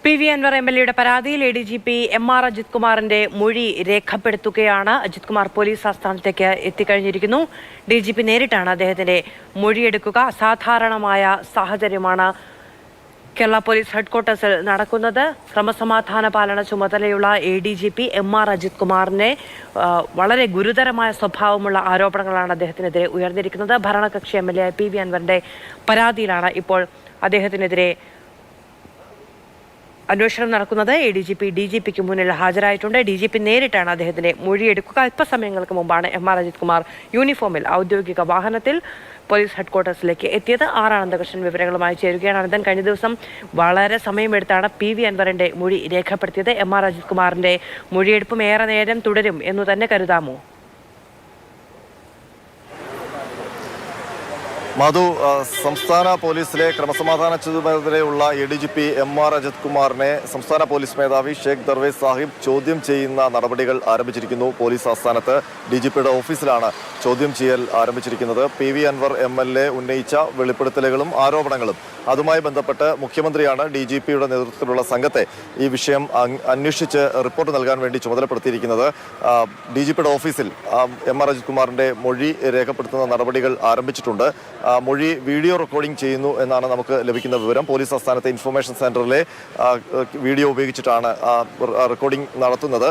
PV. Anwar എം.എൽ.എയുടെ പരാതിയിൽ ADGP M.R. Ajith കുമാറിന്റെ മൊഴി രേഖപ്പെടുത്തുകയാണ്. അജിത് കുമാർ പോലീസ് ആസ്ഥാനത്തേക്ക് എത്തിക്കഴിഞ്ഞിരിക്കുന്നു. DGP നേരിട്ടാണ് അദ്ദേഹത്തിന്റെ മൊഴിയെടുക്കുക. അസാധാരണമായ സാഹചര്യമാണ് കേരള പോലീസ് ഹെഡ്ക്വാർട്ടേഴ്സിൽ നടക്കുന്നത്. ക്രമസമാധാന പാലന ചുമതലയുള്ള ADGP M.R. അജിത് കുമാറിനെ വളരെ ഗുരുതരമായ സ്വഭാവമുള്ള ആരോപണങ്ങളാണ് അദ്ദേഹത്തിനെതിരെ ഉയർന്നിരിക്കുന്നത്. ഭരണകക്ഷി MLA പി.വി. അൻവറിന്റെ പരാതിയിലാണ് ഇപ്പോൾ അദ്ദേഹത്തിനെതിരെ അന്വേഷണം നടക്കുന്നത്. ADGP DGPക്ക് മുന്നിൽ ഹാജരായിട്ടുണ്ട്. DGP നേരിട്ടാണ് അദ്ദേഹത്തിന്റെ മൊഴിയെടുക്കുക. അല്പസമയങ്ങൾക്ക് മുമ്പാണ് M.R. അജിത് കുമാർ യൂണിഫോമിൽ ഔദ്യോഗിക വാഹനത്തിൽ പോലീസ് ഹെഡ്ക്വാർട്ടേഴ്സിലേക്ക് എത്തിയത്. ആർ ആനന്ദകൃഷ്ണൻ വിവരങ്ങളുമായി ചേരുകയാണ്. അനന്തൻ, കഴിഞ്ഞ ദിവസം വളരെ സമയമെടുത്താണ് പി.വി. അൻവറിന്റെ മൊഴി രേഖപ്പെടുത്തിയത്. M.R. അജിത് കുമാറിന്റെ മൊഴിയെടുപ്പും ഏറെ നേരം തുടരും എന്നു തന്നെ കരുതാമോ? മധു, സംസ്ഥാന പോലീസിലെ ക്രമസമാധാന ചുമതലയുള്ള ADGP M.R. അജിത് കുമാറിനെ സംസ്ഥാന പോലീസ് മേധാവി ഷേഖ് ദർവേസ് സാഹിബ് ചോദ്യം ചെയ്യുന്ന നടപടികൾ ആരംഭിച്ചിരിക്കുന്നു. പോലീസ് ആസ്ഥാനത്ത് DGPയുടെ ഓഫീസിലാണ് ചോദ്യം ചെയ്യൽ ആരംഭിച്ചിരിക്കുന്നത്. പി.വി. അൻവർ MLA ഉന്നയിച്ച വെളിപ്പെടുത്തലുകളും ആരോപണങ്ങളും അതുമായി ബന്ധപ്പെട്ട് മുഖ്യമന്ത്രിയാണ് DGPയുടെ നേതൃത്വത്തിലുള്ള സംഘത്തെ ഈ വിഷയം അന്വേഷിച്ച് റിപ്പോർട്ട് നൽകാൻ വേണ്ടി ചുമതലപ്പെടുത്തിയിരിക്കുന്നത്. DGPയുടെ ഓഫീസിൽ M.R. അജിത് കുമാറിന്റെ മൊഴി രേഖപ്പെടുത്തുന്ന നടപടികൾ ആരംഭിച്ചിട്ടുണ്ട്. മൊഴി വീഡിയോ റെക്കോർഡിംഗ് ചെയ്യുന്നു എന്നാണ് നമുക്ക് ലഭിക്കുന്ന വിവരം. പോലീസ് ആസ്ഥാനത്തെ ഇൻഫർമേഷൻ സെന്ററിലെ വീഡിയോ ഉപയോഗിച്ചിട്ടാണ് റെക്കോർഡിംഗ് നടത്തുന്നത്.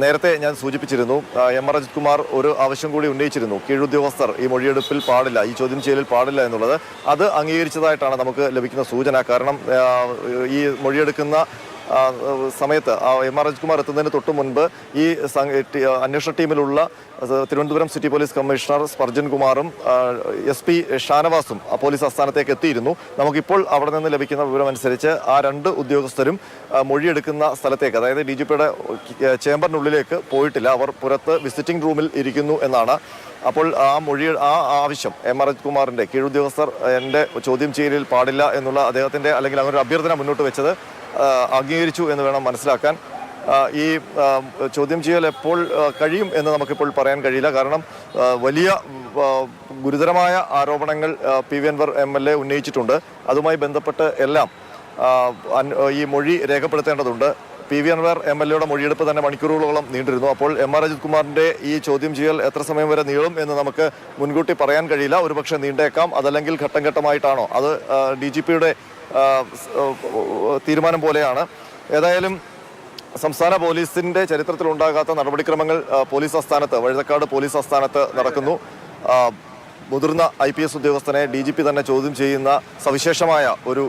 നേരത്തെ ഞാൻ സൂചിപ്പിച്ചിരുന്നു, M.R. അജിത് കുമാർ ഒരു ആവശ്യം കൂടി ഉന്നയിച്ചിരുന്നു. കീഴുദ്യോഗസ്ഥർ ഈ മൊഴിയെടുപ്പിൽ പാടില്ല, ഈ ചോദ്യം ചെയ്യലിൽ പാടില്ല എന്നുള്ളത്. അത് അംഗീകരിച്ചതായിട്ടാണ് നമുക്ക് ലഭിക്കുന്ന സൂചന. കാരണം ഈ മൊഴിയെടുക്കുന്ന സമയത്ത് M.R. അജിത് കുമാർ എത്തുന്നതിന് തൊട്ട് മുൻപ് ഈ അന്വേഷണ ടീമിലുള്ള Thiruvananthapuram city police commissioner Sparjan കുമാറും SP ഷാനവാസും പോലീസ് ആസ്ഥാനത്തേക്ക് എത്തിയിരുന്നു. നമുക്കിപ്പോൾ അവിടെ നിന്ന് ലഭിക്കുന്ന വിവരം അനുസരിച്ച് ആ രണ്ട് ഉദ്യോഗസ്ഥരും മൊഴിയെടുക്കുന്ന സ്ഥലത്തേക്ക്, അതായത് DGPയുടെ ചേംബറിനുള്ളിലേക്ക് പോയിട്ടില്ല. അവർ പുറത്ത് വിസിറ്റിംഗ് റൂമിൽ ഇരിക്കുന്നു എന്നാണ്. അപ്പോൾ ആ ആവശ്യം M.R. അജിത് കുമാറിന്റെ കീഴുദ്യോഗസ്ഥർ എൻ്റെ ചോദ്യം ചെയ്യലിൽ പാടില്ല എന്നുള്ള അദ്ദേഹത്തിന്റെ അല്ലെങ്കിൽ അങ്ങനെ ഒരു അഭ്യർത്ഥന മുന്നോട്ട് വെച്ചത് അംഗീകരിച്ചു എന്ന് വേണം മനസ്സിലാക്കാൻ. ഈ ചോദ്യം ചെയ്യൽ എപ്പോൾ കഴിയും എന്ന് നമുക്കിപ്പോൾ പറയാൻ കഴിയില്ല. കാരണം വലിയ ഗുരുതരമായ ആരോപണങ്ങൾ പി.വി. അൻവർ MLA ഉന്നയിച്ചിട്ടുണ്ട്. അതുമായി ബന്ധപ്പെട്ട് എല്ലാം ഈ മൊഴി രേഖപ്പെടുത്തേണ്ടതുണ്ട്. പി.വി. അൻവർ MLAയുടെ മൊഴിയെടുപ്പ് തന്നെ മണിക്കൂറുകളോളം നീണ്ടിരുന്നു. അപ്പോൾ M.R. അജിത് കുമാറിന്റെ ഈ ചോദ്യം ചെയ്യൽ എത്ര സമയം വരെ നീളും എന്ന് നമുക്ക് മുൻകൂട്ടി പറയാൻ കഴിയില്ല. ഒരുപക്ഷെ നീണ്ടേക്കാം. അതല്ലെങ്കിൽ ഘട്ടം ഘട്ടമായിട്ടാണോ, അത് DGPയുടെ തീരുമാനം പോലെയാണ്. ഏതായാലും സംസ്ഥാന പോലീസിന്റെ ചരിത്രത്തിലുണ്ടാകാത്ത നടപടിക്രമങ്ങൾ പോലീസ് ആസ്ഥാനത്ത്, വഴുതക്കാട് പോലീസ് ആസ്ഥാനത്ത് നടക്കുന്നു. മുതിർന്ന IPS ഉദ്യോഗസ്ഥനെ DGP തന്നെ ചോദ്യം ചെയ്യുന്ന സവിശേഷമായ ഒരു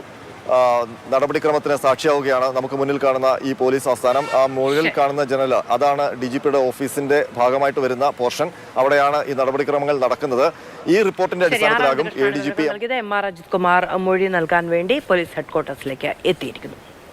നടപടിക്രമത്തിന് സാക്ഷിയാവുകയാണ് നമുക്ക് മുന്നിൽ കാണുന്ന ഈ പോലീസ് ആസ്ഥാനം. ആ മുകളിൽ കാണുന്ന ജനൽ, അതാണ് DGPയുടെ ഓഫീസിന്റെ ഭാഗമായിട്ട് വരുന്ന പോർഷൻ. അവിടെയാണ് ഈ നടപടിക്രമങ്ങൾ നടക്കുന്നത്. ഈ റിപ്പോർട്ടിന്റെ അടിസ്ഥാനത്തിലാകും ADGP M.R. അജിത് കുമാർ മൊഴി നൽകാൻ വേണ്ടി പോലീസ് ഹെഡ്ക്വാർട്ടേഴ്സിലേക്ക് എത്തിയിരിക്കുന്നു.